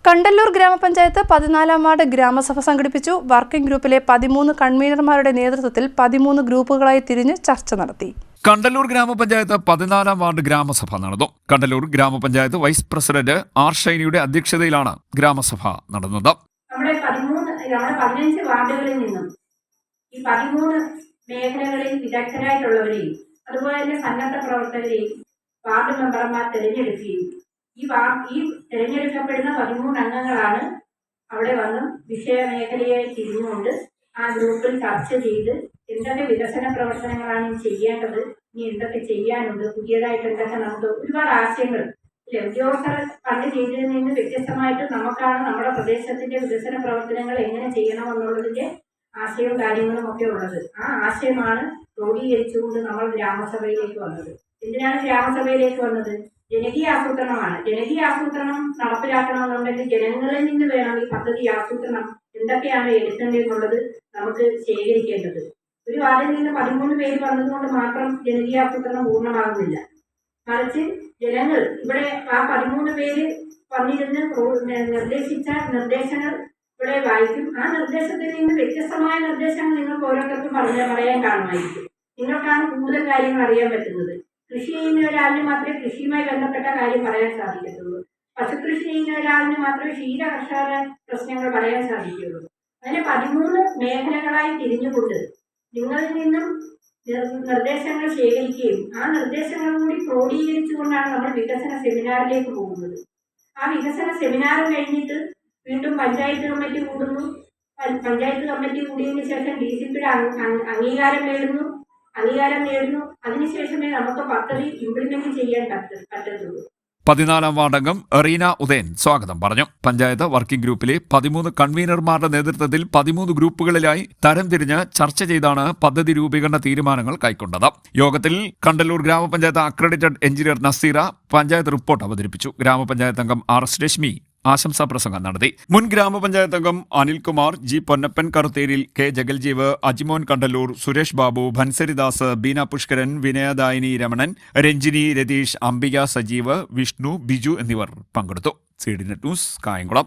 കണ്ടല്ലൂർ ഗ്രാമപഞ്ചായത്ത് 14-ാം വാർഡ് ഗ്രാമസഭ സംഘടിപ്പിച്ചു. വർക്കിംഗ് ഗ്രൂപ്പിലെ 13 കൺവീനർമാരുടെ നേതൃത്വത്തിൽ 13 ഗ്രൂപ്പുകളായി തിരിഞ്ഞ് ചർച്ച നടത്തി. കണ്ടല്ലൂർ ഗ്രാമപഞ്ചായത്ത് 14-ാം വാർഡ് ഗ്രാമസഭ നടന്നു. കണ്ടല്ലൂർ ഗ്രാമപഞ്ചായത്ത് വൈസ് പ്രസിഡന്റ് ആർ ഷൈനിയുടെ അധ്യക്ഷതയിലാണ് ഗ്രാമസഭ നടന്നത്. നമ്മുടെ 15 വാർഡുകളിൽ നിന്നും ഈ 13 മേഖലകളിൽ വിദഗ്ധരായിട്ടുള്ളവരെയും അതുപോലെ തന്നെ സന്നദ്ധ പ്രവർത്തകരെയും വാർഡ് മെമ്പർമാർ തിരഞ്ഞെടുക്കുകയും ഈ തിരഞ്ഞെടുക്കപ്പെടുന്ന 13 അംഗങ്ങളാണ് അവിടെ വന്ന് വിഷയമേഖലയായി തിരിഞ്ഞുകൊണ്ട് ആ ഗ്രൂപ്പിൽ ചർച്ച ചെയ്ത് എന്തൊക്കെ വികസന പ്രവർത്തനങ്ങളാണ് ഇനി ചെയ്യേണ്ടത്, ഇനി എന്തൊക്കെ ചെയ്യാനുണ്ട്, പുതിയതായിട്ട് എന്തൊക്കെ നമുക്ക് ഒരുപാട് ആശയങ്ങൾ ഉദ്യോഗസ്ഥർ പണ്ട് ചെയ്തതിൽ നിന്ന് വ്യത്യസ്തമായിട്ട് നമുക്കാണ് നമ്മുടെ പ്രദേശത്തിന്റെ വികസന പ്രവർത്തനങ്ങൾ എങ്ങനെ ചെയ്യണമെന്നുള്ളതിന്റെ ആശയവും കാര്യങ്ങളും ഒക്കെ ഉള്ളത്. ആ ആശയമാണ് ക്രോഡീകരിച്ചുകൊണ്ട് നമ്മൾ ഗ്രാമസഭയിലേക്ക് വന്നത്. എന്തിനാണ് ഗ്രാമസഭയിലേക്ക് വന്നത്? ജനകീയ ആസൂത്രണമാണ്. ജനകീയ ആസൂത്രണം നടപ്പിലാക്കണമെന്നുണ്ടെങ്കിൽ ജനങ്ങളിൽ നിന്ന് വേണം ഈ പദ്ധതി ആസൂത്രണം എന്തൊക്കെയാണ് എടുക്കേണ്ടതെന്നുള്ളത് നമുക്ക് ശേഖരിക്കേണ്ടത്. ഒരു വാർഡിൽ നിന്ന് 13 പേര് വന്നതുകൊണ്ട് മാത്രം ജനകീയ ആസൂത്രണം പൂർണ്ണമാകുന്നില്ല. മറിച്ച് ജനങ്ങൾ ഇവിടെ ആ 13 പേര് വന്നിരുന്ന് നിർദ്ദേശിച്ച നിർദ്ദേശങ്ങൾ ഇവിടെ വായിക്കും. ആ നിർദ്ദേശത്തിൽ നിന്ന് വ്യത്യസ്തമായ നിർദ്ദേശങ്ങൾ നിങ്ങൾക്ക് ഓരോരുത്തർക്കും പറയാൻ കാണുമായിരിക്കും. നിങ്ങൾക്കാണ് കൂടുതൽ കാര്യങ്ങൾ അറിയാൻ പറ്റുന്നത്. കൃഷി ചെയ്യുന്ന ഒരാളിന് മാത്രമേ കൃഷിയുമായി ബന്ധപ്പെട്ട കാര്യം പറയാൻ സാധിക്കത്തുള്ളൂ. പശുകൃഷി ചെയ്യുന്ന ഒരാളിന് മാത്രമേ ക്ഷീര കർഷക പ്രശ്നങ്ങൾ പറയാൻ സാധിക്കുകയുള്ളൂ. അങ്ങനെ 13 മേഖലകളായി തിരിഞ്ഞുകൊണ്ട് നിങ്ങളിൽ നിന്നും നിർദ്ദേശങ്ങൾ ശേഖരിക്കുകയും ആ നിർദ്ദേശങ്ങൾ കൂടി ക്രോഡീകരിച്ചുകൊണ്ടാണ് നമ്മൾ വികസന സെമിനാറിലേക്ക് പോകുന്നത്. ആ വികസന സെമിനാർ കഴിഞ്ഞിട്ട് വീണ്ടും പഞ്ചായത്ത് കമ്മിറ്റി കൂടുന്നു. പഞ്ചായത്ത് കമ്മിറ്റി കൂടിയതിനു ശേഷം DCPയുടെ അംഗീകാരം നേടുന്നു. അതിനുശേഷമേ നമുക്ക് പദ്ധതി ഇംപ്ലിമെന്റ് ചെയ്യാൻ പറ്റത്തുള്ളൂ. 14-ാം വാർഡംഗം റീന ഉദയൻ സ്വാഗതം പറഞ്ഞു. പഞ്ചായത്ത് വർക്കിംഗ് ഗ്രൂപ്പിലെ 13 കൺവീനർമാരുടെ നേതൃത്വത്തിൽ 13 ഗ്രൂപ്പുകളിലായി തരംതിരിഞ്ഞ് ചർച്ച ചെയ്താണ് പദ്ധതി രൂപീകരണ തീരുമാനങ്ങൾ കൈക്കൊണ്ടത്. യോഗത്തിൽ കണ്ടല്ലൂർ ഗ്രാമപഞ്ചായത്ത് accredited engineer Naseera panchayat report അവതരിപ്പിച്ചു. ഗ്രാമപഞ്ചായത്ത് അംഗം RS രശ്മി ആശംസാ പ്രസംഗം നടത്തി. മുൻ ഗ്രാമപഞ്ചായത്ത് അംഗം അനിൽകുമാർ, G പൊന്നപ്പൻ കറുത്തേരിൽ, K ജഗൽജീവ്, അജിമോൻ കണ്ടല്ലൂർ, സുരേഷ് ബാബു, ഭൻസരിദാസ്, ബീന പുഷ്കരൻ, വിനയദായിനി രമണൻ, രഞ്ജിനി, രതീഷ്, അംബിക, സജീവ്, വിഷ്ണു, ബിജു എന്നിവർ പങ്കെടുത്തു. CDNet news Kayamkulam.